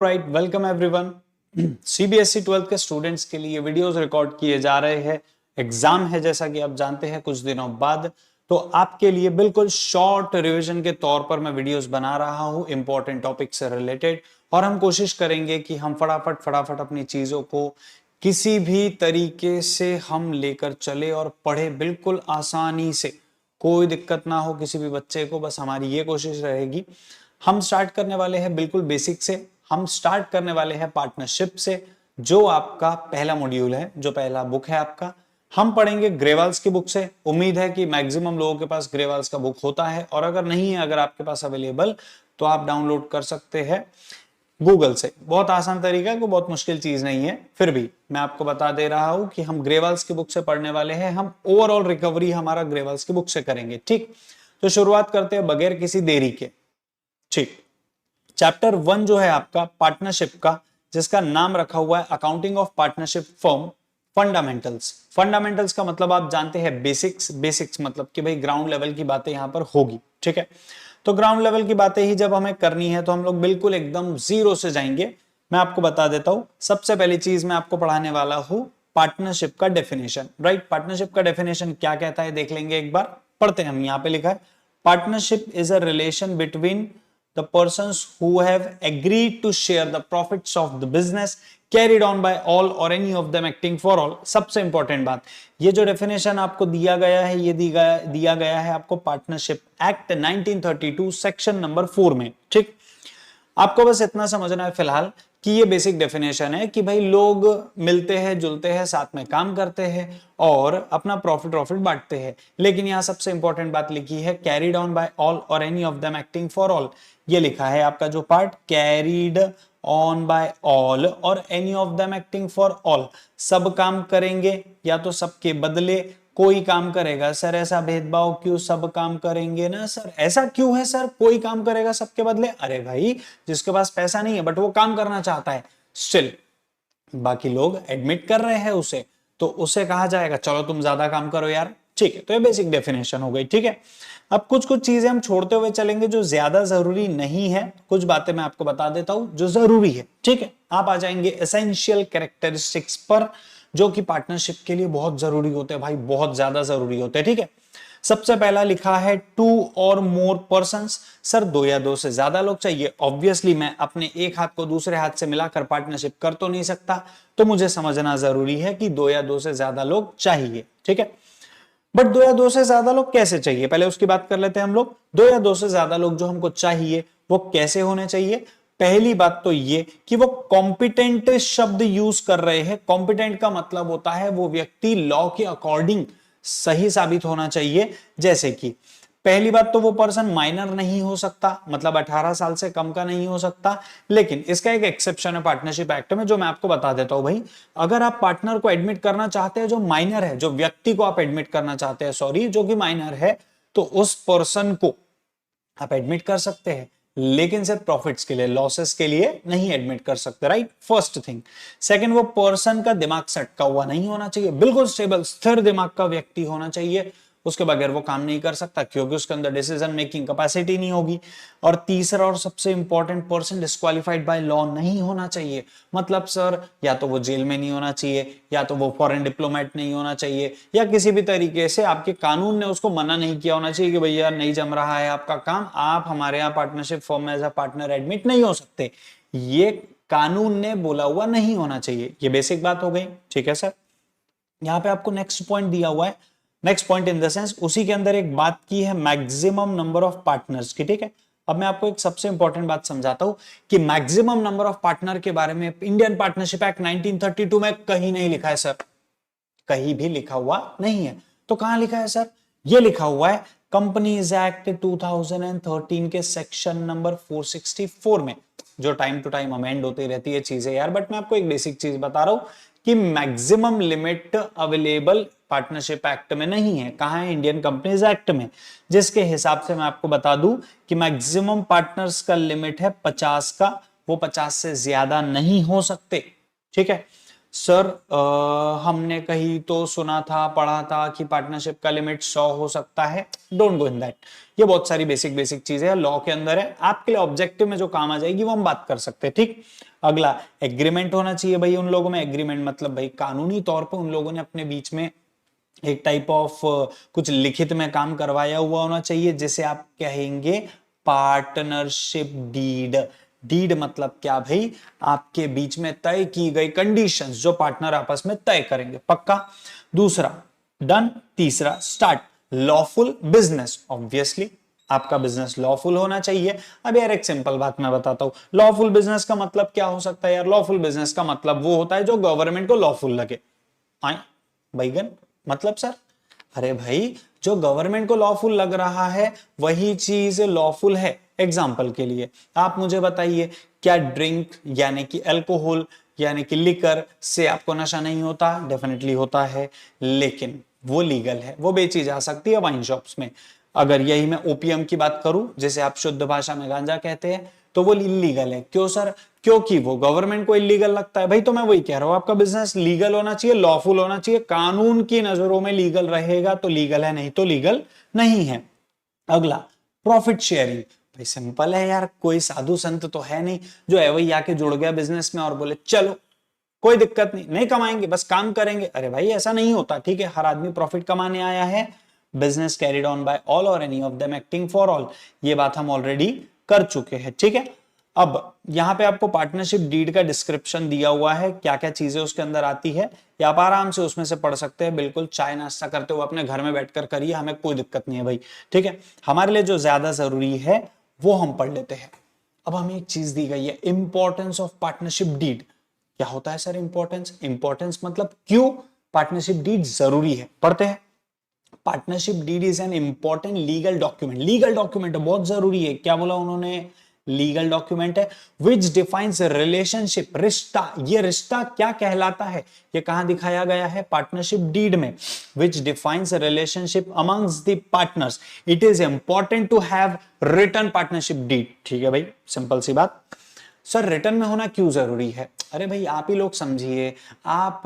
Right, welcome everyone. CBSE 12th के students के लिए वीडियोस रिकॉर्ड किए जा रहे हैं। एग्जाम है जैसा कि आप जानते हैं कुछ दिनों बाद, तो आपके लिए बिल्कुल शॉर्ट रिवीजन के तौर पर मैं वीडियोस बना रहा हूं इंपॉर्टेंट टॉपिक से रिलेटेड। और हम कोशिश करेंगे कि हम फटाफट अपनी चीजों को किसी भी तरीके से हम लेकर चले और पढ़े बिल्कुल आसानी से, कोई दिक्कत ना हो किसी भी बच्चे को। बस हमारी ये कोशिश रहेगी। हम स्टार्ट करने वाले हैं बिल्कुल बेसिक से। हम स्टार्ट करने वाले हैं पार्टनरशिप से, जो आपका पहला मॉड्यूल है, जो पहला बुक है आपका। हम पढ़ेंगे ग्रेवाल्स की बुक से। उम्मीद है कि मैक्सिमम लोगों के पास ग्रेवाल्स का बुक होता है, और अगर नहीं है, अगर आपके पास अवेलेबल, तो आप डाउनलोड कर सकते हैं गूगल से। बहुत आसान तरीका है, कोई बहुत मुश्किल चीज नहीं है। फिर भी मैं आपको बता दे रहा हूं कि हम ग्रेवाल्स की बुक से पढ़ने वाले हैं। हम ओवरऑल रिकवरी हमारा ग्रेवाल्स की बुक से करेंगे, ठीक। तो शुरुआत करते हैं बगैर किसी देरी के, ठीक। चैप्टर 1 जो है आपका पार्टनरशिप का, जिसका नाम रखा हुआ है accounting of partnership firm fundamentals. Fundamentals का मतलब आप जानते हैं बेसिक्स। बेसिक्स मतलब कि भाई ग्राउंड लेवल की बातें यहां पर होगी, ठीक है। तो ग्राउंड लेवल की बातें ही जब हमें करनी है तो हम लोग बिल्कुल एकदम जीरो से जाएंगे। मैं आपको बता देता हूं, सबसे पहली चीज मैं आपको पढ़ाने वाला हूं पार्टनरशिप का डेफिनेशन। राइट, पार्टनरशिप का डेफिनेशन क्या कहता है देख लेंगे एक बार। पढ़ते हैं हम। यहां पे लिखा है partnership is a relation between the persons who have agreed to share the profits of the business carried on by all or any of them acting for all। सबसे इंपॉर्टेंट बात, ये जो डेफिनेशन आपको दिया गया है, ये दिया गया है आपको पार्टनरशिप एक्ट 1932 सेक्शन नंबर 4 में, ठीक। आपको बस इतना समझना है फिलहाल कि ये बेसिक डेफिनेशन है कि भाई लोग मिलते हैं, जुलते हैं, साथ में काम करते हैं और अपना प्रॉफिट बांटते हैं। लेकिन यहां सबसे इंपॉर्टेंट बात लिखी है carried on by all or any of them acting for all. ये लिखा है आपका जो part, carried on by all or any of them acting for all. सब काम करेंगे या तो सबके बदले कोई काम करेगा। सर ऐसा भेदभाव क्यों, सब काम करेंगे ना सर, ऐसा क्यों है सर, कोई काम करेगा सबके बदले? अरे भाई, जिसके पास पैसा नहीं है बट वो काम करना चाहता है, स्टिल बाकी लोग एडमिट कर रहे हैं उसे, तो उसे कहा जाएगा चलो तुम ज्यादा काम करो यार, ठीक है। तो ये बेसिक डेफिनेशन हो गई, ठीक है। अब कुछ चीजें हम छोड़ते हुए चलेंगे जो ज्यादा जरूरी नहीं है। कुछ बातें मैं आपको बता देता हूं जो जरूरी है, ठीक है। आप आ जाएंगे एसेंशियल कैरेक्टरिस्टिक्स पर, जो कि पार्टनरशिप के लिए बहुत जरूरी होते हैं भाई, बहुत ज्यादा जरूरी होते हैं, ठीक है। सबसे पहला लिखा है 2 और मोर पर्संस। सर 2 या 2 से ज्यादा लोग चाहिए। ऑब्वियसली मैं अपने एक हाथ को दूसरे हाथ से मिलाकर पार्टनरशिप कर तो नहीं सकता, तो मुझे समझना जरूरी है कि 2 या 2 से ज्यादा लोग चाहिए, ठीक है। बट 2 या 2 से ज्यादा लोग कैसे चाहिए, पहले उसकी बात कर लेते हैं हम लोग। 2 या 2 से ज्यादा लोग जो हमको चाहिए वो कैसे होने चाहिए? पहली बात तो ये कि वो कॉम्पिटेंट शब्द यूज कर रहे हैं। कॉम्पिटेंट का मतलब होता है वो व्यक्ति लॉ के अकॉर्डिंग सही साबित होना चाहिए। जैसे कि पहली बात तो वो पर्सन माइनर नहीं हो सकता, मतलब 18 साल से कम का नहीं हो सकता। लेकिन इसका एक एक्सेप्शन है पार्टनरशिप एक्ट में, जो मैं आपको बता देता हूं भाई। अगर आप पार्टनर को एडमिट करना चाहते हैं जो माइनर है, जो व्यक्ति को आप एडमिट करना चाहते हैं, सॉरी, जो कि माइनर है, तो उस पर्सन को आप एडमिट कर सकते हैं, लेकिन सिर्फ प्रॉफिट्स के लिए, लॉसेस के लिए नहीं एडमिट कर सकते। Right, first thing. सेकंड, वो पर्सन का दिमाग सटका हुआ नहीं होना चाहिए, बिल्कुल स्टेबल स्थिर दिमाग का व्यक्ति होना चाहिए। उसके बगैर वो काम नहीं कर सकता, क्योंकि उसके अंदर डिसीजन मेकिंग कैपेसिटी नहीं होगी। और तीसरा और सबसे important, person disqualified by law नहीं होना चाहिए। मतलब सर या तो वो जेल में नहीं होना चाहिए, या तो वो फॉरेन डिप्लोमेट नहीं होना चाहिए, या किसी भी तरीके से आपके कानून ने उसको मना नहीं किया होना चाहिए कि भैया नहीं जम रहा है आपका काम, आप हमारे यहाँ पार्टनरशिप फॉर्म में एज अ पार्टनर एडमिट नहीं हो सकते। ये कानून ने बोला हुआ नहीं होना चाहिए। ये बेसिक बात हो गई, ठीक है सर। यहाँ पे आपको नेक्स्ट पॉइंट दिया हुआ है, next point in the sense, उसी के अंदर एक बात की है मैक्सिमम नंबर ऑफ पार्टनर्स की, ठीक है। अब मैं आपको एक सबसे इंपॉर्टेंट बात समझाता हूं कि मैक्सिमम नंबर ऑफ पार्टनर के बारे में इंडियन पार्टनरशिप एक्ट 1932 में कहीं नहीं लिखा है सर, कहीं भी लिखा हुआ नहीं है। तो कहां लिखा है सर? ये लिखा हुआ है कंपनीज एक्ट 2013 के सेक्शन नंबर 464 में, जो टाइम टू टाइम अमेंड होती रहती है चीजें यार। बट मैं आपको एक बेसिक चीज बता रहा हूं कि maximum limit available partnership act में नहीं है। कहां है? इंडियन कंपनीज एक्ट में, जिसके हिसाब से मैं आपको बता दूं कि मैक्सिमम पार्टनर्स का लिमिट है 50 का, वो 50 से ज्यादा नहीं हो सकते, ठीक है। सर हमने कहीं तो सुना था, पढ़ा था कि पार्टनरशिप का लिमिट 100 हो सकता है। Don't go in that. ये बहुत सारी बेसिक चीजें लॉ के अंदर है, आपके लिए ऑब्जेक्टिव में जो काम आ जाएगी वो हम बात कर सकते हैं, ठीक। अगला एग्रीमेंट होना चाहिए भाई उन लोगों में, एग्रीमेंट मतलब भाई कानूनी तौर पर उन लोगों ने अपने बीच में एक टाइप ऑफ कुछ लिखित में काम करवाया हुआ होना चाहिए, जिसे आप कहेंगे पार्टनरशिप डीड। डीड मतलब क्या भाई, आपके बीच में तय की गई कंडीशंस जो पार्टनर आपस में तय करेंगे, पक्का। दूसरा डन। तीसरा स्टार्ट लॉफुल बिजनेस, ऑब्वियसली आपका बिजनेस लॉफुल होना चाहिए। अब यार एक सिंपल बात मैं बताता हूं, लॉफुल बिजनेस का मतलब क्या हो सकता है यार? लॉफुल बिजनेस का मतलब वो होता है जो गवर्नमेंट को लॉफुल लगे। आए बैगन मतलब सर, अरे भाई जो गवर्नमेंट को लॉफुल लग रहा है वही चीज लॉफुल है। एग्जाम्पल के लिए आप मुझे बताइए, क्या ड्रिंक यानी कि अल्कोहल यानी कि लिकर से आपको नशा नहीं होता? डेफिनेटली होता है, लेकिन वो लीगल है, वो बेची जा सकती है वाइन शॉप्स में। अगर यही मैं ओपीएम की बात करूं, जिसे आप शुद्ध भाषा में गांजा कहते हैं, तो वो इलीगल है। क्यों सर? क्योंकि वो गवर्नमेंट को इलीगल लगता है। भाई तो मैं वही कह रहा हूं, आपका बिजनेस लीगल होना चाहिए, लॉफुल होना चाहिए, कानून की नजरों में लीगल रहेगा तो लीगल है, नहीं तो लीगल नहीं है। अगला प्रॉफिट शेयरिंग। भाई सिंपल है यार, कोई साधु संत तो है नहीं जो है वही आके जुड़ गया बिजनेस में और बोले चलो कोई दिक्कत नहीं, नहीं कमाएंगे बस काम करेंगे। अरे भाई ऐसा नहीं होता, ठीक है? हर आदमी प्रॉफिट कमाने आया है। Business carried on by all or any of them acting for all, ये बात हम ऑलरेडी कर चुके हैं, ठीक है? अब यहां पे आपको पार्टनरशिप डीड का डिस्क्रिप्शन दिया हुआ है, क्या क्या चीजें उसके अंदर आती है, या आप आराम से उसमें से पढ़ सकते हैं। बिल्कुल चाय नाश्ता करते हुए अपने घर में बैठकर करिए, हमें कोई दिक्कत नहीं है भाई, ठीक है? हमारे लिए जो ज्यादा जरूरी है वो हम पढ़ लेते हैं। अब हमें एक चीज दी गई है, इंपॉर्टेंस ऑफ पार्टनरशिप डीड। क्या होता है सर इंपॉर्टेंस? इंपॉर्टेंस मतलब क्यों पार्टनरशिप डीड जरूरी है, पढ़ते हैं। Partnership deed is an important legal document. Legal document है, बहुत जरूरी है। क्या बोला उन्होंने? लीगल डॉक्यूमेंट है विच डिफाइंस रिलेशनशिप, रिश्ता। ये रिश्ता क्या कहलाता है? ये कहां दिखाया गया है? पार्टनरशिप डीड में। Which defines relationship amongst the partners, it is important to have written partnership deed. ठीक है भाई, सिंपल सी बात। सर रिटर्न में होना क्यों जरूरी है? अरे भाई आप ही लोग समझिए, आप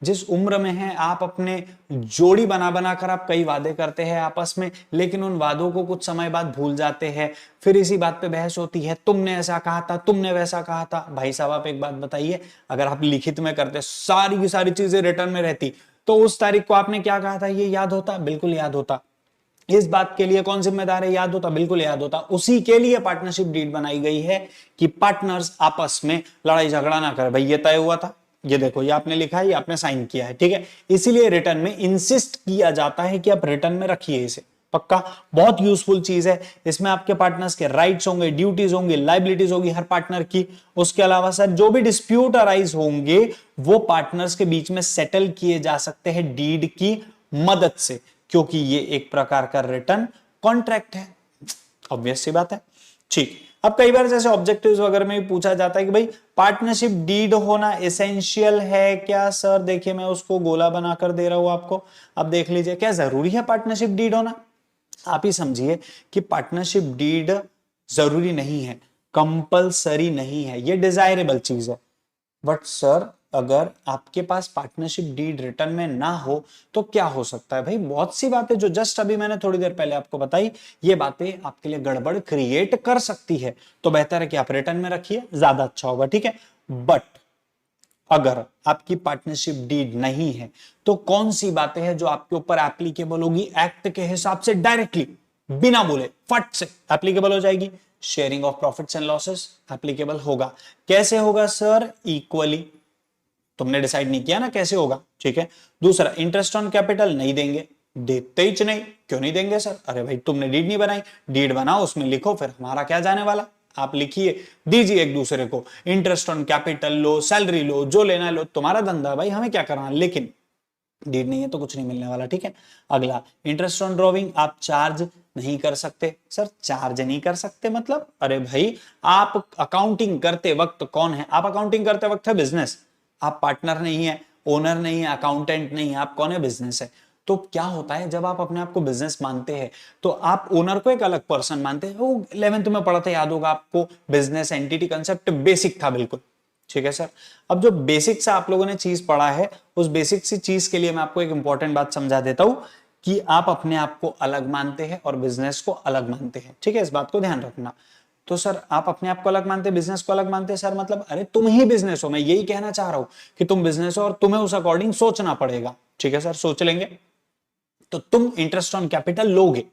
जिस उम्र में हैं, आप अपने जोड़ी बना बना कर आप कई वादे करते हैं आपस में, लेकिन उन वादों को कुछ समय बाद भूल जाते हैं। फिर इसी बात पे बहस होती है, तुमने ऐसा कहा था, तुमने वैसा कहा था। भाई साहब आप एक बात बताइए, अगर आप लिखित में करते, सारी की सारी चीजें रिटर्न में रहती, तो उस तारीख को आपने क्या कहा था ये याद होता? बिल्कुल याद होता। इस बात के लिए कौन जिम्मेदार है? याद होता, बिल्कुल याद होता। उसी के लिए पार्टनरशिप डीड बनाई गई है कि पार्टनर्स आपस में लड़ाई झगड़ा ना करें। भाई ये तय हुआ था, ये देखो, ये आपने लिखा है, ये आपने साइन किया है, ठीक है? इसीलिए रिटर्न में इंसिस्ट किया जाता है कि आप रिटर्न में रखिए इसे, पक्का। बहुत यूजफुल चीज है, इसमें आपके पार्टनर्स के राइट्स होंगे, ड्यूटीज होंगी, लाइबिलिटीज होगी हर पार्टनर की। उसके अलावा सर जो भी डिस्प्यूट अराइज होंगे वो पार्टनर्स के बीच में सेटल किए जा सकते हैं डीड की मदद से, क्योंकि ये एक प्रकार का रिटर्न कॉन्ट्रैक्ट है। ऑब्वियस सी बात है, ठीक। अब कई बार जैसे ऑब्जेक्टिव्स वगैरह में भी पूछा जाता है कि भाई पार्टनरशिप डीड होना एसेंशियल है क्या? सर देखिए मैं उसको गोला बनाकर दे रहा हूं आपको, अब देख लीजिए क्या जरूरी है पार्टनरशिप डीड होना। आप ही समझिए कि पार्टनरशिप डीड जरूरी नहीं है, कंपलसरी नहीं है, ये डिजायरेबल चीज है। बट सर अगर आपके पास पार्टनरशिप डीड रिटर्न में ना हो तो क्या हो सकता है? भाई बहुत सी बातें जो जस्ट अभी मैंने थोड़ी देर पहले आपको बताई, ये बातें आपके लिए गड़बड़ क्रिएट कर सकती है। तो बेहतर है कि आप रिटर्न में रखिए, ज्यादा अच्छा होगा, ठीक है? बट अगर आपकी पार्टनरशिप डीड नहीं है तो कौन सी बातें हैं जो आपके ऊपर एप्लीकेबल होगी? एक्ट के हिसाब से डायरेक्टली बिना बोले फट से एप्लीकेबल हो जाएगी। Sharing of profits and losses applicable होगा। कैसे होगा सर? इक्वली। तुमने डिसाइड नहीं किया ना कैसे होगा, ठीक है? दूसरा इंटरेस्ट ऑन कैपिटल नहीं देंगे, देते ही नहीं। क्यों नहीं देंगे सर? अरे भाई तुमने डीड नहीं बनाई, डीड बनाओ उसमें लिखो, फिर हमारा क्या जाने वाला? आप लिखिए, दीजिए एक दूसरे को, इंटरेस्ट ऑन कैपिटल लो, सैलरी लो, जो लेना लो, तुम्हारा धंधा भाई, हमें क्या करना। लेकिन डीड नहीं है तो कुछ नहीं मिलने वाला, ठीक है? अगला इंटरेस्ट ऑन ड्रॉविंग आप चार्ज नहीं कर सकते। सर चार्ज नहीं कर सकते मतलब? अरे भाई आप अकाउंटिंग करते वक्त कौन है? आप अकाउंटिंग करते वक्त है बिजनेस, आप पार्टनर नहीं है, ओनर नहीं है, अकाउंटेंट नहीं है, आप कौन है? बिजनेस है। तो क्या होता है जब आप अपने आप को बिजनेस मानते हैं तो आप ओनर को एक अलग पर्सन मानते हैं। वो 11th में पढ़ा था, याद होगा आपको, बिजनेस एंटिटी कंसेप्ट बेसिक था बिल्कुल, ठीक है सर? अब जो बेसिक से आप लोगों ने चीज पढ़ा है, उस बेसिक सी चीज के लिए मैं आपको एक इंपॉर्टेंट बात समझा देता हूं कि आप अपने आप को अलग मानते हैं और बिजनेस को अलग मानते हैं, ठीक है? इस बात को ध्यान रखना। तो सर आप अपने आप को अलग मानते, बिजनेस को अलग मानते सर, मतलब अरे तुम ही बिजनेस हो, मैं यही कहना चाह रहा हूं कि तुम बिजनेस हो और तुम्हें उस अकॉर्डिंग सोचना पड़ेगा। ठीक है सर, सोच लेंगे। तो तुम इंटरेस्ट ऑन कैपिटल लोगे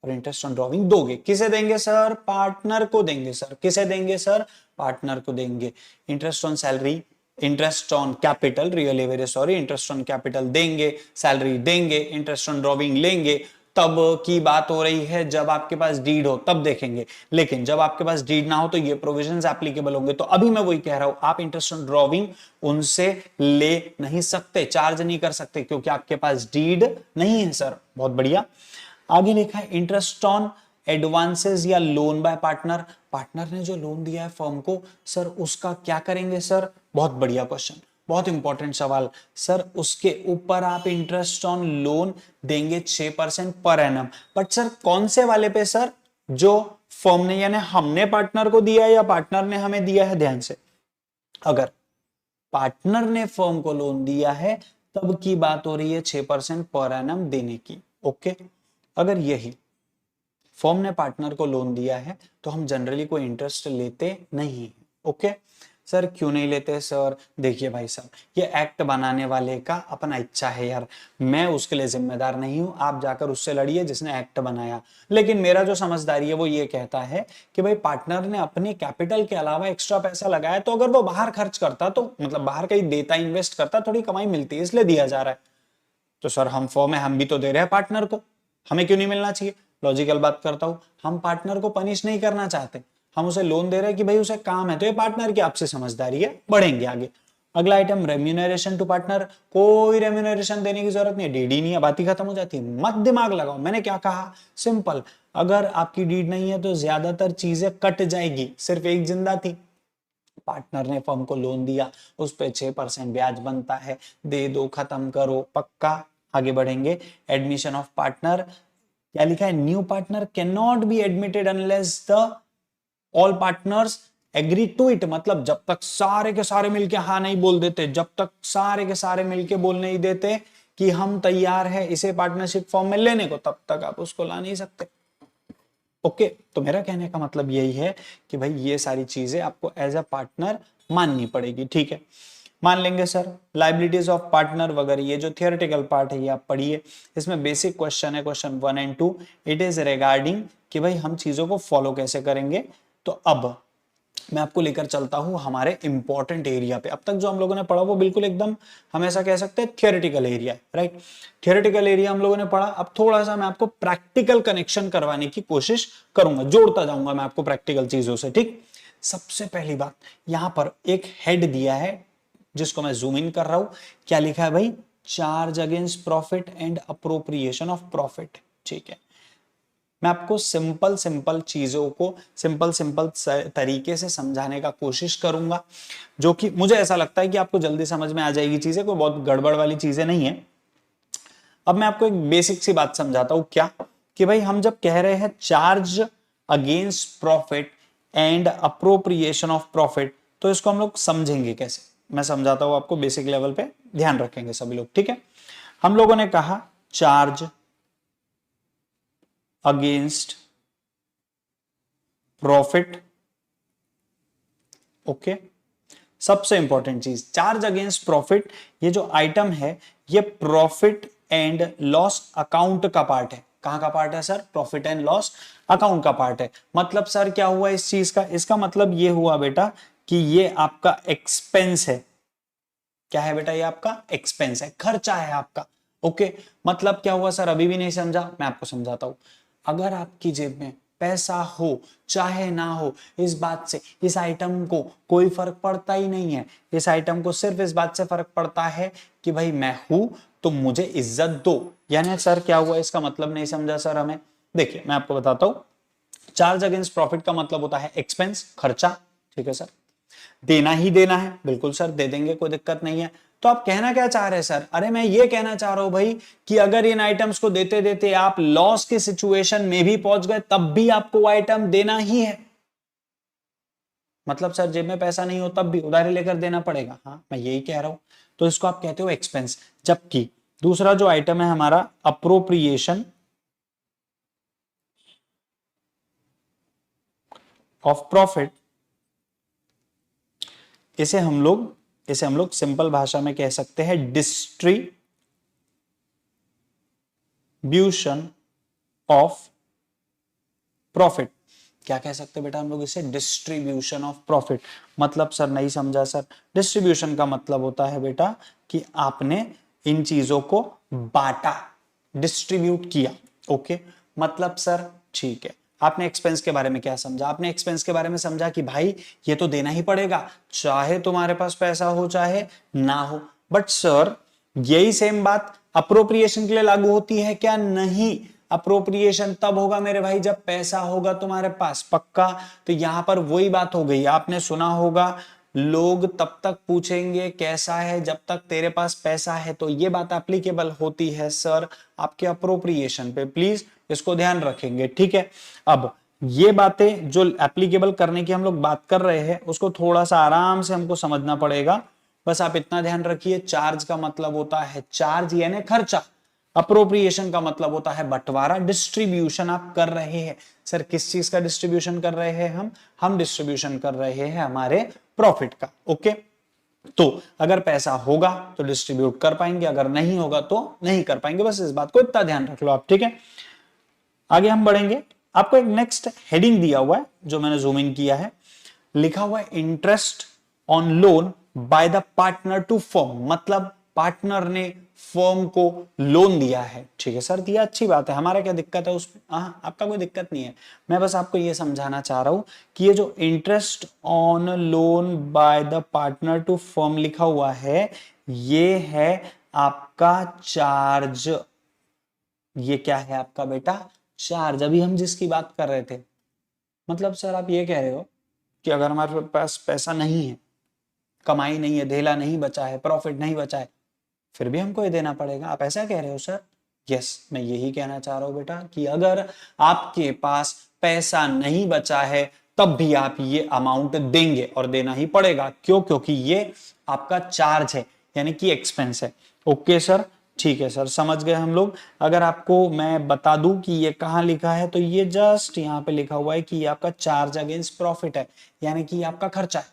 और इंटरेस्ट ऑन ड्रॉविंग दोगे। किसे देंगे सर? पार्टनर को देंगे सर। किसे देंगे सर? पार्टनर को देंगे। Interest on salary, interest on capital, really very sorry, interest on capital देंगे, सैलरी देंगे, इंटरेस्ट ऑन ड्रॉविंग लेंगे। तब की बात हो रही है जब आपके पास डीड हो तब देखेंगे, लेकिन जब आपके पास डीड ना हो तो ये प्रोविजंस एप्लीकेबल होंगे। तो अभी मैं वही कह रहा हूं, आप इंटरेस्ट ऑन ड्रॉविंग उनसे ले नहीं सकते, चार्ज नहीं कर सकते, क्योंकि आपके पास डीड नहीं है सर। बहुत बढ़िया। आगे लिखा है इंटरेस्ट ऑन एडवांसेस या लोन बाय पार्टनर। पार्टनर ने जो लोन दिया है फर्म को सर, उसका क्या करेंगे सर? बहुत बढ़िया क्वेश्चन, बहुत इंपॉर्टेंट सवाल सर। उसके ऊपर आप इंटरेस्ट ऑन लोन देंगे 6% पर एनम। बट सर कौन से वाले पे सर? जो फर्म ने यानी हमने पार्टनर को दिया है या पार्टनर ने हमें दिया है? ध्यान से, अगर पार्टनर ने फर्म को लोन दिया है तब की बात हो रही है 6% पर एनम देने की। ओके, अगर यही फर्म ने पार्टनर को लोन दिया है तो हम जनरली कोई इंटरेस्ट लेते नहीं है। ओके सर, क्यों नहीं लेते सर? देखिए भाई साहब, ये एक्ट बनाने वाले का अपना इच्छा है यार, मैं उसके लिए जिम्मेदार नहीं हूं, आप जाकर उससे लड़िए जिसने एक्ट बनाया। लेकिन मेरा जो समझदारी है वो ये कहता है कि भाई पार्टनर ने अपने कैपिटल के अलावा एक्स्ट्रा पैसा लगाया, तो अगर वो बाहर खर्च करता, तो मतलब बाहर कहीं देता, इन्वेस्ट करता, थोड़ी कमाई मिलती है, इसलिए दिया जा रहा है। तो सर हम फर्म है, हम भी तो दे रहे हैं पार्टनर को, हमें क्यों नहीं मिलना चाहिए? लॉजिकल बात करता हूं, हम पार्टनर को पनिश नहीं करना चाहते, हम उसे लोन दे रहे हैं कि भाई उसे काम है, तो ये पार्टनर की आपसे समझदारी है। बढ़ेंगे आगे। अगला आइटम रेम्यूनरेशन टू पार्टनर। कोई रेम्यूनरेशन देने की जरूरत नहीं है, डीडी नहीं है, बात ही खत्म हो जाती है। मत दिमाग लगाओ, मैंने क्या कहा? सिंपल, अगर आपकी डीड नहीं है तो ज्यादातर चीजें कट जाएगी, सिर्फ एक जिंदा थी। पार्टनर ने फर्म को लोन दिया, उस पे 6% ब्याज बनता है, दे दो, खत्म करो, पक्का। आगे बढ़ेंगे। एडमिशन ऑफ पार्टनर, क्या लिखा है? New partner can not be admitted unless the all partners agree to it. मतलब जब तक सारे के सारे मिलके हाँ नहीं बोल देते, जब तक सारे के सारे मिलके बोल नहीं देते कि हम तैयार है इसे पार्टनरशिप फॉर्म में लेने को, तब तक आप उसको ला नहीं सकते। ओके, तो मेरा कहने का मतलब यही है कि भाई ये सारी चीजें आपको एज अ पार्टनर माननी पड़ेगी। ठीक है, मान लेंगे सर। लाइबिलिटीज ऑफ पार्टनर वगैरह, ये जो थियोरेटिकल पार्ट है ये आप पढ़िए, इसमें बेसिक क्वेश्चन है, question 1 and 2। It is regarding कि भाई हम चीजों को फॉलो कैसे करेंगे। तो अब मैं आपको लेकर चलता हूं हमारे इंपॉर्टेंट एरिया पे। अब तक जो हम लोगों ने पढ़ा वो बिल्कुल एकदम हम ऐसा कह सकते हैं थियोरेटिकल एरिया है, राइट? थियोरेटिकल एरिया हम लोगों ने पढ़ा। अब थोड़ा सा मैं आपको प्रैक्टिकल कनेक्शन करवाने की कोशिश करूंगा, जोड़ता जाऊंगा मैं आपको प्रैक्टिकल चीजों से। ठीक, सबसे पहली बात, यहां पर एक हेड दिया है जिसको मैं जूम इन कर रहा हूं। क्या लिखा है भाई? Charge against profit and appropriation of profit. ठीक है, मैं आपको सिंपल सिंपल चीजों को सिंपल सिंपल तरीके से समझाने का कोशिश करूंगा, जो कि मुझे ऐसा लगता है कि आपको जल्दी समझ में आ जाएगी चीजें, कोई बहुत गड़बड़ वाली चीजें नहीं है। अब मैं आपको एक बेसिक सी बात समझाता हूं, क्या कि भाई हम जब कह रहे हैं charge against profit and appropriation of profit, तो इसको हम लोग समझेंगे कैसे, मैं समझाता हूं आपको बेसिक लेवल पे, ध्यान रखेंगे सभी लोग। ठीक है, हम लोगों ने कहा चार्ज अगेंस्ट प्रॉफिट। ओके, सबसे इंपॉर्टेंट चीज, चार्ज अगेंस्ट प्रॉफिट, ये जो आइटम है ये प्रॉफिट एंड लॉस अकाउंट का पार्ट है। कहां का पार्ट है sir? Profit and loss account का पार्ट है। मतलब सर क्या हुआ इस चीज का? इसका मतलब ये हुआ बेटा कि ये आपका एक्सपेंस है। क्या है बेटा? ये आपका एक्सपेंस है, खर्चा है आपका। ओके, मतलब क्या हुआ सर? अभी भी नहीं समझा? मैं आपको समझाता हूं। अगर आपकी जेब में पैसा हो चाहे ना हो, इस बात से इस आइटम को कोई फर्क पड़ता ही नहीं है। इस आइटम को सिर्फ इस बात से फर्क पड़ता है कि भाई मैं हूं तो मुझे इज्जत दो। यानी सर क्या हुआ? इसका मतलब नहीं समझा सर हमें। देखिए मैं आपको बताता हूं, चार्ज अगेंस्ट प्रॉफिट का मतलब होता है एक्सपेंस, खर्चा। ठीक है सर, देना ही देना है, बिल्कुल सर दे देंगे, कोई दिक्कत नहीं है। तो आप कहना क्या चाह रहे हैं सर? अरे मैं ये कहना चाह रहा हूं भाई कि अगर इन आइटम्स को देते देते आप लॉस के सिचुएशन में भी पहुंच गए, तब भी आपको आइटम देना ही है। मतलब सर जेब में पैसा नहीं हो तब भी उधारी लेकर देना पड़ेगा? हाँ मैं यही कह रहा हूं। तो इसको आप कहते हो एक्सपेंस। जबकि दूसरा जो आइटम है हमारा अप्रोप्रिएशन ऑफ प्रॉफिट, इसे हम लोग सिंपल भाषा में कह सकते हैं डिस्ट्रीब्यूशन ऑफ प्रॉफिट। क्या कह सकते हैं बेटा हम लोग इसे? Distribution of profit. मतलब सर नहीं समझा सर। डिस्ट्रीब्यूशन का मतलब होता है बेटा कि आपने इन चीजों को बांटा, डिस्ट्रीब्यूट किया। ओके, मतलब सर ठीक है। आपने एक्सपेंस के बारे में क्या समझा? आपने एक्सपेंस के बारे में समझा कि भाई ये तो देना ही पड़ेगा, चाहे तुम्हारे पास पैसा हो चाहे ना हो। बट सर यही सेम बात अप्रोप्रिएशन के लिए लागू होती है क्या? नहीं, अप्रोप्रिएशन तब होगा मेरे भाई जब पैसा होगा तुम्हारे पास, पक्का। तो यहां पर वही बात हो गई, आपने सुना होगा लोग तब तक पूछेंगे कैसा है जब तक तेरे पास पैसा है। तो ये बात एप्लीकेबल होती है सर आपके अप्रोप्रिएशन पे, प्लीज इसको ध्यान रखेंगे, ठीक है। अब ये बातें जो एप्लीकेबल करने की हम लोग बात कर रहे हैं उसको थोड़ा सा आराम से हमको समझना पड़ेगा। बस आप इतना ध्यान रखिए, चार्ज का मतलब होता है चार्ज यानी खर्चा, अप्रोप्रिएशन का मतलब होता है बंटवारा, डिस्ट्रीब्यूशन आप कर रहे हैं। सर किस चीज का डिस्ट्रीब्यूशन कर रहे हैं? हम डिस्ट्रीब्यूशन कर रहे हैं हमारे प्रॉफिट का। ओके, तो अगर पैसा होगा तो डिस्ट्रीब्यूट कर पाएंगे, अगर नहीं होगा तो नहीं कर पाएंगे। बस इस बात को इतना ध्यान रख लो आप, ठीक है। आगे हम बढ़ेंगे, आपको एक नेक्स्ट हेडिंग दिया हुआ है जो मैंने जूम इन किया है, लिखा हुआ है interest on loan by the partner to firm. मतलब पार्टनर ने फर्म को लोन दिया है, ठीक है सर दिया, अच्छी बात है, हमारा क्या दिक्कत है उसमें? हाँ, आपका कोई दिक्कत नहीं है। मैं बस आपको ये समझाना चाह रहा हूं कि ये जो interest on loan by the partner to firm लिखा हुआ है, ये है आपका चार्ज। ये क्या है आपका बेटा? चार्ज। अभी हम जिसकी बात कर रहे थे, मतलब सर आप ये कह रहे हो कि अगर हमारे पास पैसा नहीं है, कमाई नहीं है, धेला नहीं बचा है, प्रॉफिट नहीं बचा है, फिर भी हमको ये देना पड़ेगा, आप ऐसा कह रहे हो सर? यस, मैं यही कहना चाह रहा हूं बेटा कि अगर आपके पास पैसा नहीं बचा है तब भी आप ये अमाउंट देंगे और देना ही पड़ेगा। क्यों? क्योंकि ये आपका चार्ज है यानी कि एक्सपेंस है। ओके सर, ठीक है सर, समझ गए हम लोग। अगर आपको मैं बता दूं कि ये कहां लिखा है, तो ये जस्ट यहाँ पे लिखा हुआ है कि ये आपका चार्ज अगेंस्ट प्रॉफिट है, यानी कि आपका खर्चा है,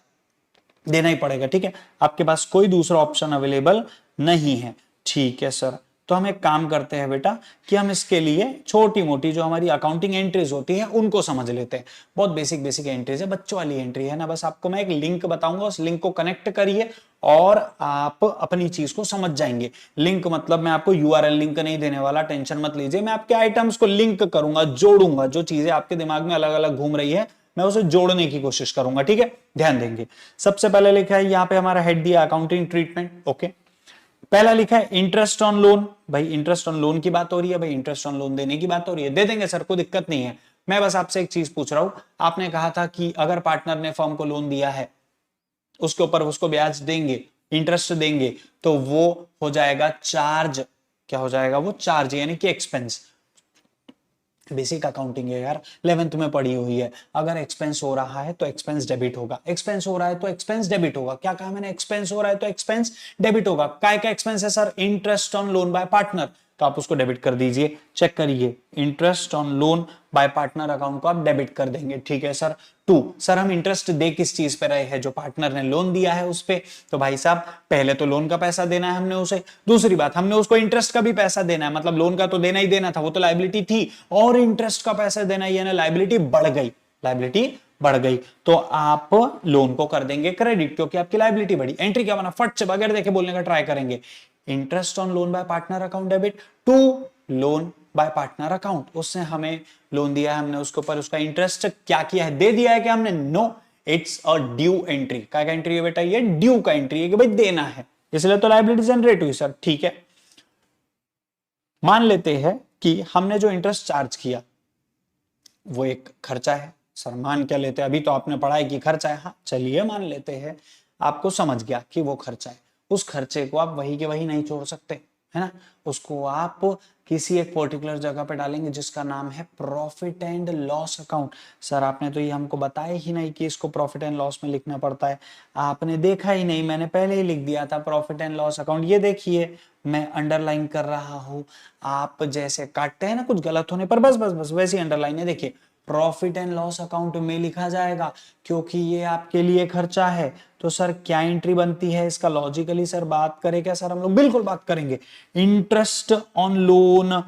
देना ही पड़ेगा, ठीक है। आपके पास कोई दूसरा ऑप्शन अवेलेबल नहीं है, ठीक है सर। तो हम एक काम करते हैं बेटा कि हम इसके लिए छोटी मोटी जो हमारी अकाउंटिंग एंट्रीज होती है उनको समझ लेते हैं। बहुत बेसिक बेसिक एंट्रीज है, बच्चों वाली एंट्री है ना। बस आपको मैं एक लिंक बताऊंगा, उस लिंक को कनेक्ट करिए और आप अपनी चीज को समझ जाएंगे। लिंक मतलब मैं आपको यूआरएल लिंक नहीं देने वाला, टेंशन मत लीजिए। मैं आपके आइटम्स को लिंक करूंगा, जोड़ूंगा, जो चीजें आपके दिमाग में अलग अलग घूम रही है मैं उसे जोड़ने की कोशिश करूंगा, ठीक है। ध्यान देंगे। सबसे पहले लिखा है यहाँ पे हमारा हेड दिया अकाउंटिंग ट्रीटमेंट। ओके, पहला लिखा है इंटरेस्ट ऑन लोन। भाई इंटरेस्ट ऑन लोन की बात हो रही है, भाई इंटरेस्ट ऑन लोन देने की बात हो रही है, दे देंगे सर, कोई दिक्कत नहीं है। मैं बस आपसे एक चीज पूछ रहा हूं, आपने कहा था कि अगर पार्टनर ने फर्म को लोन दिया है उसके ऊपर उसको ब्याज देंगे, इंटरेस्ट देंगे, तो वो हो जाएगा चार्ज। क्या हो जाएगा? वो चार्ज यानी कि एक्सपेंस। बेसिक अकाउंटिंग है यार, 11th में पढ़ी हुई है। अगर एक्सपेंस हो रहा है तो एक्सपेंस डेबिट होगा, एक्सपेंस हो रहा है तो एक्सपेंस डेबिट होगा। क्या कहा मैंने? एक्सपेंस हो रहा है तो एक्सपेंस डेबिट होगा। काय का एक्सपेंस है sir? Interest on loan by partner, तो आप उसको डेबिट कर दीजिए। चेक करिए, interest on loan by partner account को आप डेबिट कर देंगे, ठीक है सर। 2, सर हम इंटरेस्ट दे किस चीज पे रहे हैं? जो पार्टनर ने लोन दिया है उस पे। तो भाई साहब पहले तो लोन का पैसा देना है हमने उसे, दूसरी बात हमने उसको इंटरेस्ट का भी पैसा देना है। मतलब लोन का तो देना ही देना था, वो तो लायबिलिटी थी, और इंटरेस्ट का पैसा देना ही है ना, लायबिलिटी बढ़ गई, लायबिलिटी बढ़ गई। तो आप लोन को कर देंगे क्रेडिट क्योंकि आपकी लायबिलिटी बढ़ी। एंट्री क्या बना? फट से बगैर देखे बोलने का ट्राई करेंगे, interest on loan by partner account debit to loan by partner account. उसने हमें लोन दिया है, हमने उसके ऊपर उसका इंटरेस्ट क्या किया है? दे दिया है कि हमने? No, it's a due entry. क्या का एंट्री है बेटा? ये ड्यू का एंट्री है कि भाई देना है, इसलिए तो लायबिलिटी जनरेट हुई सर, ठीक है। मान लेते हैं कि हमने जो इंटरेस्ट चार्ज किया वो एक खर्चा है। सर मान क्या लेते हैं? अभी तो आपने पढ़ा है कि खर्चा है। हाँ चलिए मान लेते हैं, आपको समझ गया कि वो खर्चा है। उस खर्चे को आप वही के वही नहीं छोड़ सकते, है ना। उसको आप किसी एक पर्टिकुलर जगह पे डालेंगे जिसका नाम है profit and loss account. Sir आपने तो ये हमको बताया ही नहीं कि इसको प्रॉफिट एंड लॉस में लिखना पड़ता है, आपने देखा ही नहीं, मैंने पहले ही लिख दिया था प्रॉफिट एंड लॉस अकाउंट। ये देखिए मैं अंडरलाइन कर रहा हूं, आप जैसे काटते हैं ना कुछ गलत होने पर, बस बस बस वैसे अंडरलाइन है। देखिए प्रॉफिट एंड लॉस अकाउंट में लिखा जाएगा, क्योंकि ये आपके लिए खर्चा है। तो सर क्या एंट्री बनती है इसका? लॉजिकली सर बात करें क्या सर? हम लोग बिल्कुल बात करेंगे। Interest on loan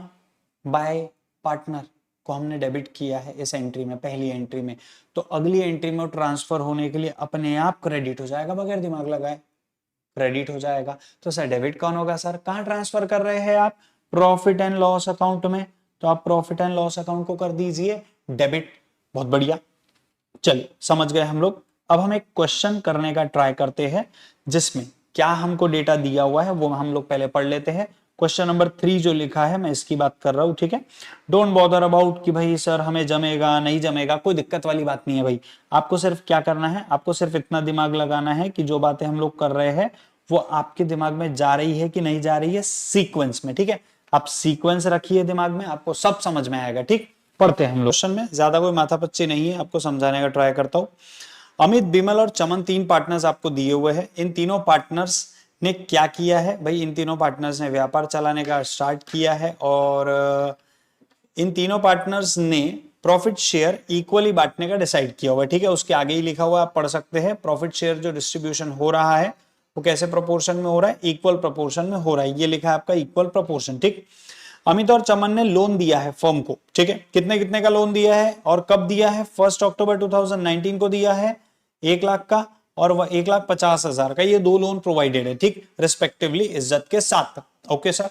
by partner को हमने डेबिट किया है इस एंट्री में, पहली एंट्री में, तो अगली एंट्री में ट्रांसफर होने के लिए अपने आप क्रेडिट हो जाएगा, बगैर दिमाग लगाए क्रेडिट हो जाएगा। तो सर डेबिट कौन होगा सर? कहां ट्रांसफर कर रहे हैं आप? प्रॉफिट एंड लॉस अकाउंट में, तो आप प्रॉफिट एंड लॉस अकाउंट को कर दीजिए डेबिट। बहुत बढ़िया, चलिए समझ गए हम लोग। अब हम एक क्वेश्चन करने का ट्राई करते हैं जिसमें क्या हमको डेटा दिया हुआ है वो हम लोग पहले पढ़ लेते हैं। क्वेश्चन नंबर 3 जो लिखा है मैं इसकी बात कर रहा हूं, ठीक है। डोंट बॉदर अबाउट कि भाई सर हमें जमेगा नहीं जमेगा, कोई दिक्कत वाली बात नहीं है भाई। आपको सिर्फ क्या करना है, आपको सिर्फ इतना दिमाग लगाना है कि जो बातें हम लोग कर रहे हैं वो आपके दिमाग में जा रही है कि नहीं जा रही है, सीक्वेंस में, ठीक है। आप सीक्वेंस रखिए दिमाग में, आपको सब समझ में आएगा, ठीक। पढ़ते हैं हम लोग क्वेश्चन में, ज्यादा कोई माथापच्ची नहीं है, आपको समझाने का ट्राई करता हूं। अमित, बिमल और चमन 3 पार्टनर्स आपको दिए हुए हैं। इन तीनों पार्टनर्स ने क्या किया है भाई? इन तीनों पार्टनर्स ने व्यापार चलाने का स्टार्ट किया है और इन तीनों पार्टनर्स ने प्रॉफिट शेयर इक्वली बांटने का डिसाइड किया हुआ है, ठीक है। उसके आगे ही लिखा हुआ आप पढ़ सकते हैं, प्रॉफिट शेयर जो डिस्ट्रीब्यूशन हो रहा है वो कैसे प्रोपोर्शन में हो रहा है? इक्वल प्रोपोर्शन में हो रहा है। ये लिखा है आपका इक्वल प्रोपोर्शन, ठीक। अमित और चमन ने लोन दिया है फर्म को, ठीक है। कितने कितने का लोन दिया है और कब दिया है? 1 अक्टूबर 2019 को दिया है 1 लाख का और 1,50,000 का। ये 2 लोन प्रोवाइडेड है, ठीक, रिस्पेक्टिवली इज्जत के साथ। ओके सर,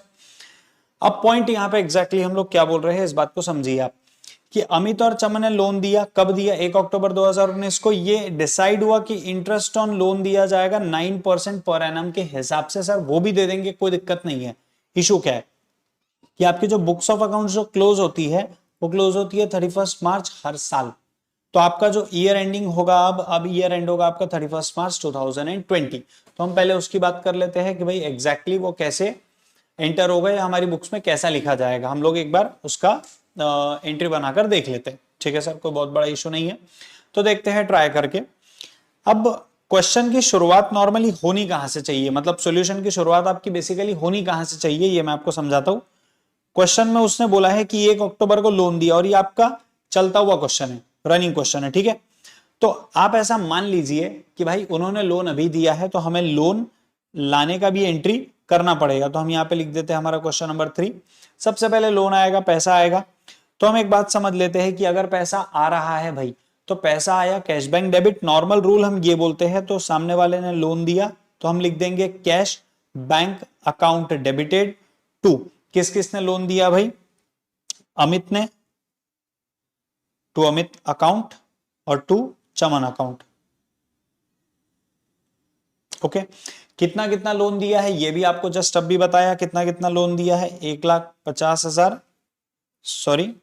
अब पॉइंट यहां पे एग्जैक्टली हम लोग क्या बोल रहे हैं इस बात को समझिए आप, कि अमित और चमन ने लोन दिया, कब दिया? 1 अक्टूबर 2019 को। ये डिसाइड हुआ कि इंटरेस्ट ऑन लोन दिया जाएगा 9% पर एनम के हिसाब से। सर वो भी दे देंगे, कोई दिक्कत नहीं है। इशू क्या है कि आपकी जो बुक्स ऑफ अकाउंट्स जो क्लोज होती है वो क्लोज होती है 31 मार्च हर साल। तो आपका जो ईयर एंडिंग होगा, अब ईयर एंड होगा आपका 31 मार्च 2020। तो हम पहले उसकी बात कर लेते हैं कि भाई एग्जैक्टली वो कैसे एंटर होगा या हमारी बुक्स में कैसा लिखा जाएगा। हम लोग एक बार उसका एंट्री बनाकर देख लेते हैं, ठीक है सर, कोई बहुत बड़ा इशू नहीं है। तो देखते हैं ट्राई करके। अब क्वेश्चन की शुरुआत नॉर्मली होनी कहां से चाहिए, मतलब सॉल्यूशन की शुरुआत आपकी बेसिकली होनी कहां से चाहिए, ये मैं आपको समझाता हूं। क्वेश्चन में उसने बोला है कि 1 अक्टूबर को लोन दिया और ये आपका चलता हुआ क्वेश्चन है, रनिंग क्वेश्चन है, ठीक है। तो आप ऐसा मान लीजिए कि भाई उन्होंने लोन अभी दिया है तो हमें लोन लाने का भी एंट्री करना पड़ेगा। तो हम यहाँ पे लिख देते हैं हमारा क्वेश्चन नंबर 3। सबसे पहले लोन आएगा, पैसा आएगा। तो हम एक बात समझ लेते हैं कि अगर पैसा आ रहा है भाई तो पैसा आया cash bank debit, normal rule हम ये बोलते हैं। तो सामने वाले ने लोन दिया तो हम लिख देंगे cash bank account debited to, किस किस ने लोन दिया भाई? अमित ने, टू अमित अकाउंट और टू चमन अकाउंट। ओके, कितना कितना लोन दिया है ये भी आपको जस्ट अब भी बताया, कितना कितना लोन दिया है? 1,50,000, सॉरी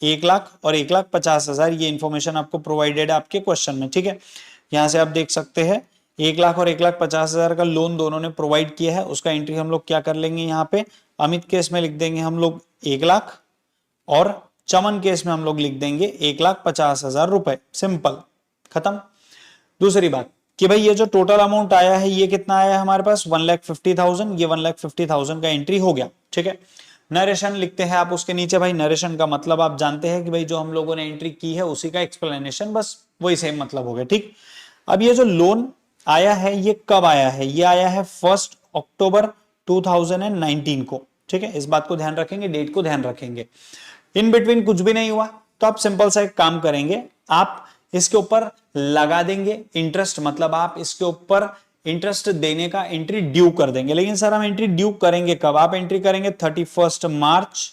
1 लाख और 1,50,000। ये इंफॉर्मेशन आपको प्रोवाइडेड है आपके क्वेश्चन में, ठीक है। यहां से आप देख सकते हैं 1 लाख और 1,50,000 का लोन दोनों ने प्रोवाइड किया है। उसका एंट्री हम लोग क्या कर लेंगे यहाँ पे? अमित केस में लिख देंगे हम लोग 1 लाख और चमन केस में हम लोग लिख देंगे 1,50,000 रुपए। सिंपल, खत्म। दूसरी बात कि भाई ये जो टोटल अमाउंट आया है ये कितना आया है हमारे पास? 1,50,000। ये 1,50,000 का एंट्री हो गया, ठीक है। नरेशन लिखते हैं आप उसके नीचे। भाई नरेशन का मतलब आप जानते हैं कि भाई जो हम लोगों ने एंट्री की है उसी का एक्सप्लेनेशन, बस वही सेम मतलब हो गया, ठीक। अब ये जो लोन आया है ये कब आया है? ये आया है 1 अक्टूबर 2019 को, ठीक है। इस बात को ध्यान रखेंगे, डेट को ध्यान रखेंगे। इन बिटवीन कुछ भी नहीं हुआ तो आप सिंपल सा एक काम करेंगे, आप इसके ऊपर लगा देंगे इंटरेस्ट, मतलब आप इसके ऊपर इंटरेस्ट देने का एंट्री ड्यू कर देंगे। लेकिन सर हम एंट्री ड्यू करेंगे कब? आप एंट्री करेंगे 31 मार्च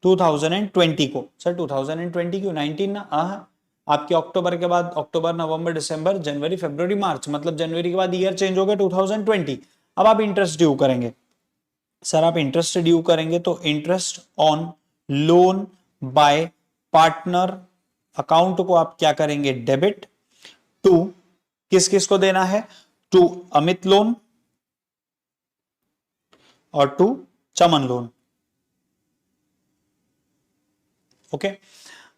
2020 को। सर 2020 क्यों? 19 ना? आपके अक्टूबर के बाद अक्टूबर, नवंबर, दिसंबर, जनवरी, फरवरी, मार्च, मतलब जनवरी के बाद ईयर चेंज हो गया 2020। अब आप इंटरेस्ट ड्यू करेंगे। सर आप इंटरेस्ट ड्यू करेंगे तो interest on loan by partner account को आप क्या करेंगे? डेबिट टू, किस किस को देना है? टू अमित लोन और टू चमन लोन। ओके,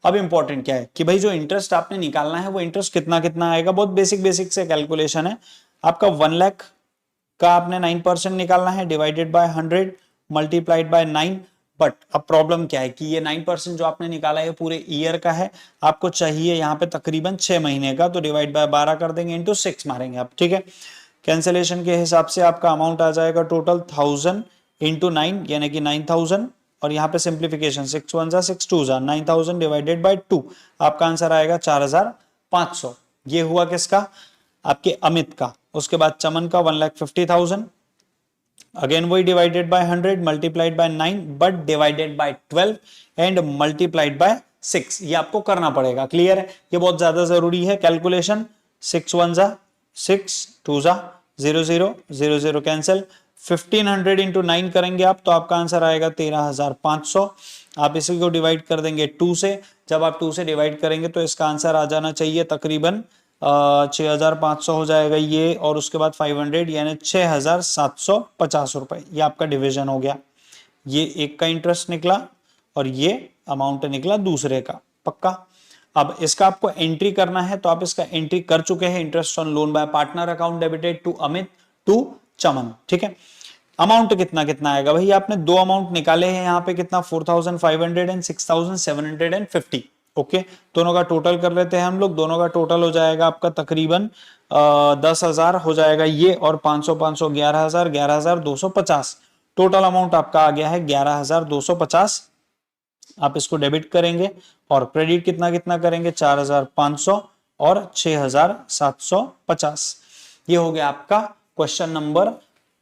अब इंपॉर्टेंट क्या है कि भाई जो इंटरेस्ट आपने निकालना है वो इंटरेस्ट कितना कितना आएगा? बहुत बेसिक बेसिक से कैलकुलेशन है आपका। 1 लाख का आपने 9% निकालना है, divided by 100 multiplied by 9। But अब प्रॉब्लम क्या है कि ये 9% जो आपने निकाला है पूरे ईयर का है, आपको चाहिए यहाँ पे तकरीबन 6 महीने का, तो डिवाइड बाय 12 कर देंगे, इंटू 6 मारेंगे आप, ठीक है। कैंसिलेशन के हिसाब से आपका अमाउंट आ जाएगा टोटल 1000 इंटू 9 यानी कि 9000, और यहाँ पे सिंप्लीफिकेशन 6 1 जा 6 2 जा 9000 डिवाइडेड बाय 2, आपका आंसर आएगा 4500। ये हुआ किसका? आपके अमित का। उसके बाद चमन का 1,50,000, अगेन वही divided by 100 multiplied by 9 but divided by 12 and multiplied by 6, ये आपको करना पड़ेगा। क्लियर है? ये बहुत ज्यादा जरूरी है कैलकुलेशन। 6 1 जा 6 2 जा 0 0 0 0 कैंसिल, 1500 इंटू 9 करेंगे आप तो आपका आंसर आएगा 13,500। आप इसी को डिवाइड कर देंगे 2 से, जब आप 2 से डिवाइड करेंगे तो इसका आंसर आ जाना चाहिए तकरीबन 6,500 हो जाएगा ये, और उसके बाद 500 यानी 6,750 रुपए। ये आपका डिवीजन हो गया। ये एक का इंटरेस्ट निकला और ये अमाउंट निकला दूसरे का। पक्का? अब इसका आपको एंट्री करना है तो आप इसका एंट्री कर चुके हैं। Interest on loan by partner account debited to Amit to Chaman, ठीक है। अमाउंट कितना कितना आएगा भाई? आपने दो अमाउंट निकाले हैं यहाँ पे, कितना 4,500 एंड 6,750। ओके, दोनों का टोटल कर लेते हैं हम लोग। दोनों का टोटल हो जाएगा आपका तकरीबन 10,000 हो जाएगा ये, और 500 500 11,000 11,250। टोटल अमाउंट आपका आ गया है 11,250। आप इसको डेबिट करेंगे और क्रेडिट कितना कितना करेंगे? 4,500 और 6,750। ये हो गया आपका क्वेश्चन नंबर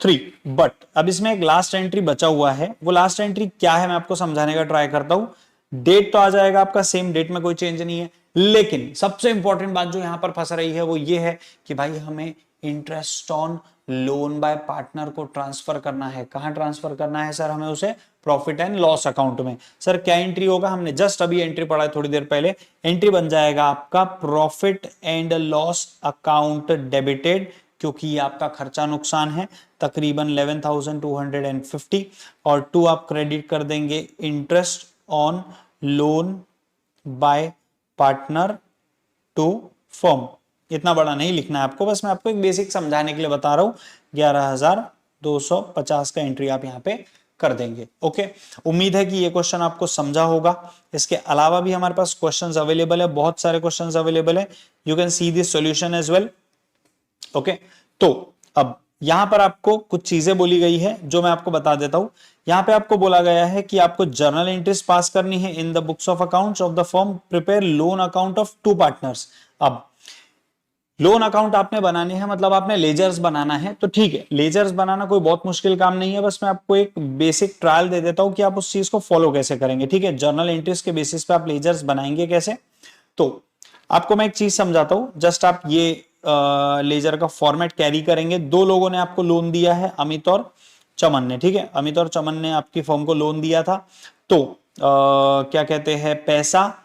3। बट अब इसमें एक लास्ट एंट्री बचा हुआ है। वो लास्ट एंट्री क्या है मैं आपको समझाने का ट्राई करता हूं। डेट तो आ जाएगा आपका सेम, डेट में कोई चेंज नहीं है, लेकिन सबसे इंपॉर्टेंट बात जो यहां पर फंस रही है वो ये है कि भाई हमें interest on loan by partner को ट्रांसफर करना है। कहां ट्रांसफर करना है सर? हमें उसे प्रॉफिट एंड लॉस अकाउंट में। सर क्या एंट्री होगा? हमने जस्ट अभी एंट्री पढ़ा है थोड़ी देर पहले। एंट्री बन जाएगा आपका profit and loss account debited, क्योंकि ये आपका खर्चा नुकसान है तकरीबन 11,250, और 2 आप क्रेडिट कर देंगे interest on loan by partner to firm. इतना बड़ा नहीं लिखना है आपको, बस मैं आपको एक बेसिक समझाने के लिए बता रहा हूं। 11,250 का एंट्री आप यहां पे कर देंगे। ओके, उम्मीद है कि ये क्वेश्चन आपको समझा होगा। इसके अलावा भी हमारे पास क्वेश्चंस अवेलेबल है, बहुत सारे क्वेश्चंस अवेलेबल है। You can see this solution as well. Okay, तो अब यहां पर आपको कुछ चीजें बोली गई है जो मैं आपको बता देता हूं। यहां पे आपको बोला गया है कि आपको जर्नल एंट्रीज पास करनी है in the books of accounts of the firm, prepare loan account of 2 partners. अब लोन अकाउंट आपने बनाने हैं, मतलब आपने लेजर्स बनाना है, तो ठीक है, लेजर्स बनाना कोई बहुत मुश्किल काम नहीं है। बस मैं आपको एक बेसिक ट्रायल दे देता हूं कि आप उस चीज को फॉलो कैसे करेंगे। ठीक है, जर्नल एंट्रीज के बेसिस पे आप लेजर्स बनाएंगे कैसे, तो आपको मैं एक चीज समझाता हूं। जस्ट आप ये लेजर का फॉर्मेट कैरी करेंगे। दो लोगों ने आपको लोन दिया है, अमित और चमन ने। ठीक है, अमित और चमन ने आपकी फर्म को लोन दिया था। तो क्या कहते हैं, पैसा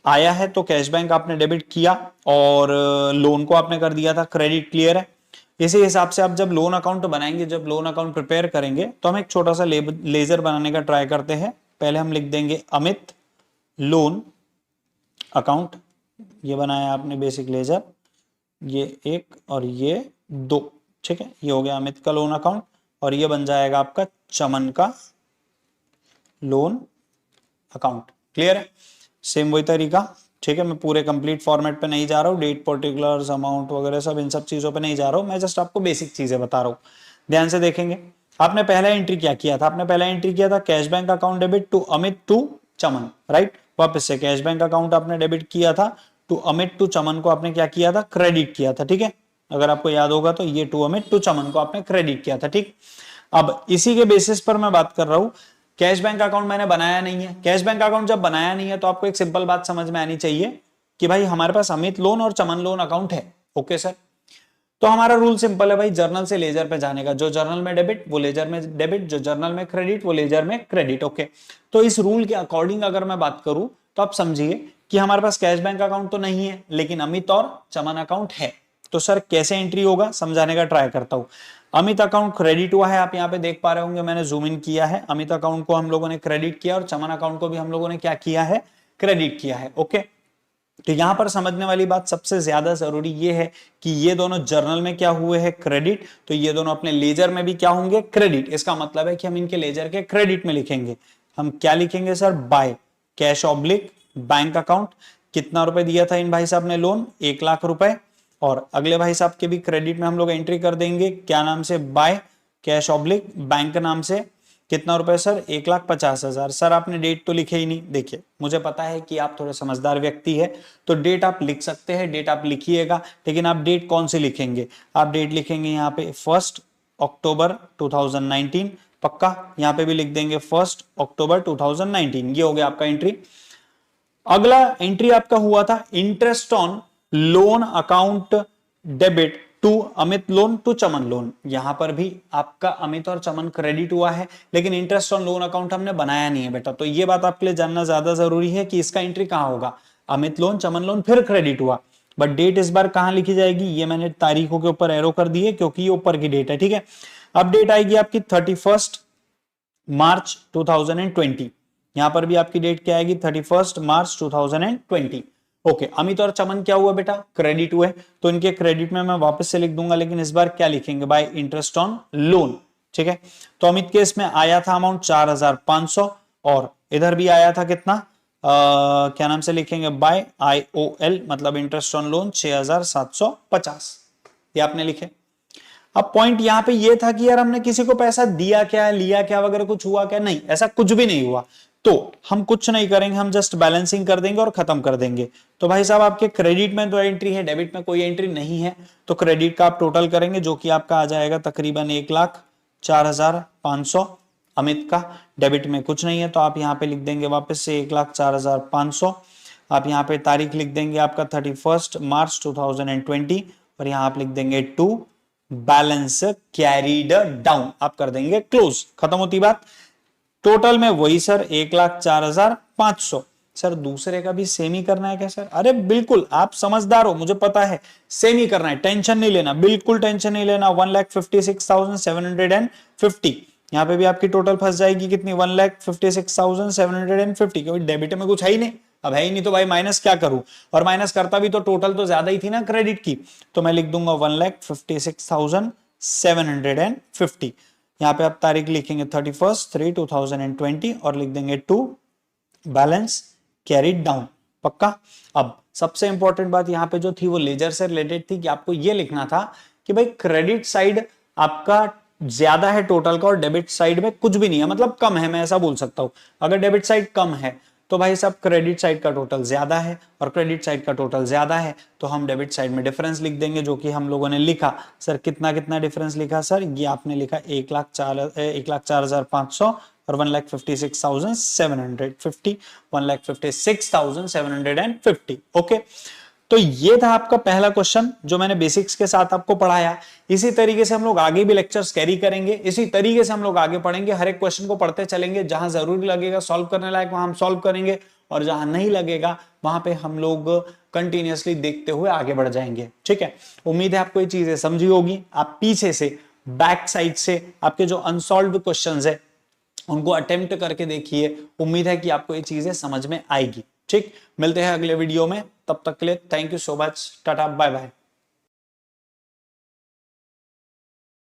आया है तो कैश बैंक आपने डेबिट किया और लोन को आपने कर दिया था क्रेडिट। क्लियर है? इसी हिसाब से आप जब लोन अकाउंट बनाएंगे, जब लोन अकाउंट प्रिपेयर करेंगे, तो हम एक छोटा सा लेजर बनाने का ट्राई करते हैं। पहले हम लिख देंगे अमित लोन अकाउंट। ये बनाया आपने बेसिक लेजर, ये 1 और ये 2। ठीक है, ये हो गया अमित का लोन अकाउंट, और ये बन जाएगा आपका चमन का लोन अकाउंट। क्लियर है? सेम वही तरीका। ठीक है, मैं पूरे कंप्लीट फॉर्मेट पे नहीं जा रहा हूँ, डेट पर्टिकुलर्स अमाउंट वगैरह सब इन सब चीजों पे नहीं जा रहा हूँ, मैं जस्ट आपको बेसिक चीजें बता रहा हूँ। ध्यान से देखेंगे, आपने पहला एंट्री क्या किया था? आपने पहला एंट्री किया था cash bank account debit to Amit to Chaman, right. वापस से कैश बैंक अकाउंट आपने डेबिट किया था, टू अमित टू चमन को आपने क्या किया था? क्रेडिट किया था। ठीक है, अगर आपको याद होगा तो ये टू अमित टू चमन को आपने क्रेडिट किया था। ठीक, अब इसी के बेसिस पर मैं बात कर रहा हूं। कैश बैंक अकाउंट मैंने बनाया नहीं है। कैश बैंक अकाउंट जब बनाया नहीं है तो आपको एक सिंपल बात समझ में आनी चाहिए कि भाई हमारे पास अमित लोन और चमन लोन अकाउंट है। ओके सर, तो हमारा रूल सिंपल है भाई, जर्नल से लेजर पे जाने का। जो जर्नल में डेबिट वो लेजर में डेबिट, जो जर्नल में क्रेडिट वो लेजर में क्रेडिट। ओके, तो इस रूल के अकॉर्डिंग अगर मैं बात करूं तो आप समझिए कि हमारे पास कैश बैंक अकाउंट तो नहीं है, लेकिन अमित और चमन अकाउंट है। तो सर कैसे एंट्री होगा, समझाने का ट्राई करता हूं। अमित अकाउंट क्रेडिट हुआ है, आप यहां पे देख पा रहे होंगे, मैंने जूम इन किया है। अमित अकाउंट को हम लोगों ने क्रेडिट किया और चमन अकाउंट को भी हम लोगों ने क्या किया है? क्रेडिट किया है। ओके, तो यहां पर समझने वाली बात सबसे ज्यादा जरूरी ये है कि ये दोनों जर्नल में क्या हुए हैं? क्रेडिट। तो ये दोनों अपने लेजर में भी क्या होंगे? क्रेडिट। इसका मतलब है कि हम इनके लेजर के क्रेडिट में लिखेंगे। हम क्या लिखेंगे sir, by cash oblique bank account. कितना रुपए दिया था इन भाई साहब ने लोन, 1 लाख रुपए। और अगले भाई साहब के भी क्रेडिट में हम लोग एंट्री कर देंगे, क्या नाम से, बाय कैश ऑब्लिक बैंक नाम से। कितना रुपए सर, 1,50,000। सर आपने डेट तो लिखे ही नहीं। देखिए मुझे पता है कि आप थोड़े समझदार व्यक्ति है, तो डेट आप लिख सकते हैं, डेट आप लिखिएगा, लेकिन आप डेट कौन सी लिखेंगे, आप डेट लिखेंगे यहाँ पे 1 अक्टूबर 2019, पक्का यहाँ पे भी लिख देंगे 1 अक्टूबर 2019। ये हो गया आपका एंट्री। अगला एंट्री आपका हुआ था interest on loan account debit to Amit loan to Chaman loan. यहां पर भी आपका अमित और चमन क्रेडिट हुआ है, लेकिन इंटरेस्ट ऑन लोन अकाउंट हमने बनाया नहीं है बेटा। तो ये बात आपके लिए जानना ज्यादा जरूरी है कि इसका एंट्री कहां होगा, अमित लोन चमन लोन फिर क्रेडिट हुआ, बट डेट इस बार कहां लिखी जाएगी, ये मैंने तारीखों के ऊपर एरो कर दी है क्योंकि ये ऊपर की डेट है, ठीक है। अब डेट आएगी आपकी 31 मार्च 2020। यहां पर भी आपकी डेट क्या आएगी, 31 मार्च 2020। ओके, अमित और चमन क्या हुआ बेटा, क्रेडिट हुए, तो इनके क्रेडिट में मैं वापस से लिख दूंगा, लेकिन इस बार क्या लिखेंगे, बाय इंटरेस्ट ऑन लोन, ठीक है। तो अमित के इसमें आया था अमाउंट 4,500 और इधर भी आया था कितना, क्या नाम से लिखेंगे, बाय IOL मतलब इंटरेस्ट ऑन लोन 6,750। ये आपने लिखे। अब पॉइंट यहां पे ये था कि यार हमने किसी को पैसा दिया क्या, लिया क्या वगैरह, कुछ हुआ क्या, नहीं, ऐसा कुछ भी नहीं हुआ। तो हम कुछ नहीं करेंगे, हम जस्ट बैलेंसिंग कर देंगे और खत्म कर देंगे। तो भाई साहब आपके क्रेडिट में तो एंट्री है, डेबिट में कोई एंट्री नहीं है, तो क्रेडिट का आप टोटल करेंगे जो कि आपका आ जाएगा तकरीबन 1,04,500 अमित का। डेबिट में कुछ नहीं है, तो आप यहाँ पे लिख देंगे वापस से 1,04,500। आप यहाँ पे तारीख लिख देंगे आपका 31 मार्च 2020 और यहाँ आप लिख देंगे टू बैलेंस कैरीड डाउन, आप कर देंगे क्लोज, खत्म होती बात। टोटल में वही सर 1,04,500। सर दूसरे का भी सेम ही करना है क्या सर, अरे बिल्कुल, आप समझदार हो, मुझे पता है, सेम ही करना है, टेंशन नहीं लेना, बिल्कुल टेंशन नहीं लेना। 1,56,750। यहाँ पे भी आपकी टोटल फंस जाएगी कितनी, 1,56,750, क्योंकि डेबिट में कुछ है ही नहीं, अब है ही नहीं तो भाई माइनस क्या करूं, और माइनस करता भी तो टोटल तो ज्यादा ही थी ना क्रेडिट की, तो मैं लिख दूंगा 1,56,750। यहाँ पे आप तारीख लिखेंगे 31/3/2020 और लिख देंगे टू बैलेंस कैरीड डाउन, पक्का। अब सबसे इंपॉर्टेंट बात यहाँ पे जो थी वो लेजर से रिलेटेड थी, कि आपको ये लिखना था कि भाई क्रेडिट साइड आपका ज्यादा है टोटल का और डेबिट साइड में कुछ भी नहीं है, मतलब कम है, मैं ऐसा बोल सकता हूं। अगर डेबिट साइड कम है तो भाई साहब क्रेडिट साइड का टोटल ज्यादा है, और क्रेडिट साइड का टोटल ज्यादा है तो हम डेबिट साइड में डिफरेंस लिख देंगे, जो कि हम लोगों ने लिखा। सर कितना कितना डिफरेंस लिखा सर, ये आपने लिखा 1,04,500 और 1,56,750, 1,56,750। ओके, तो ये था आपका पहला क्वेश्चन जो मैंने बेसिक्स के साथ आपको पढ़ाया। इसी तरीके से हम लोग आगे भी लेक्चर्स कैरी करेंगे, इसी तरीके से हम लोग आगे पढ़ेंगे, हर एक क्वेश्चन को पढ़ते चलेंगे, जहां जरूरी लगेगा सॉल्व करने लायक वहां हम सॉल्व करेंगे, और जहां नहीं लगेगा वहां पे हम लोग कंटिन्यूअसली देखते हुए आगे बढ़ जाएंगे, ठीक है। उम्मीद है आपको ये चीजें समझी होगी। आप पीछे से बैक साइड से आपके जो अनसॉल्व्ड क्वेश्चंस है उनको अटेम्प्ट करके देखिए, उम्मीद है कि आपको ये चीजें समझ में आएगी, ठीक। मिलते हैं अगले वीडियो में, तब तक के लिए thank you so much, tata bye bye.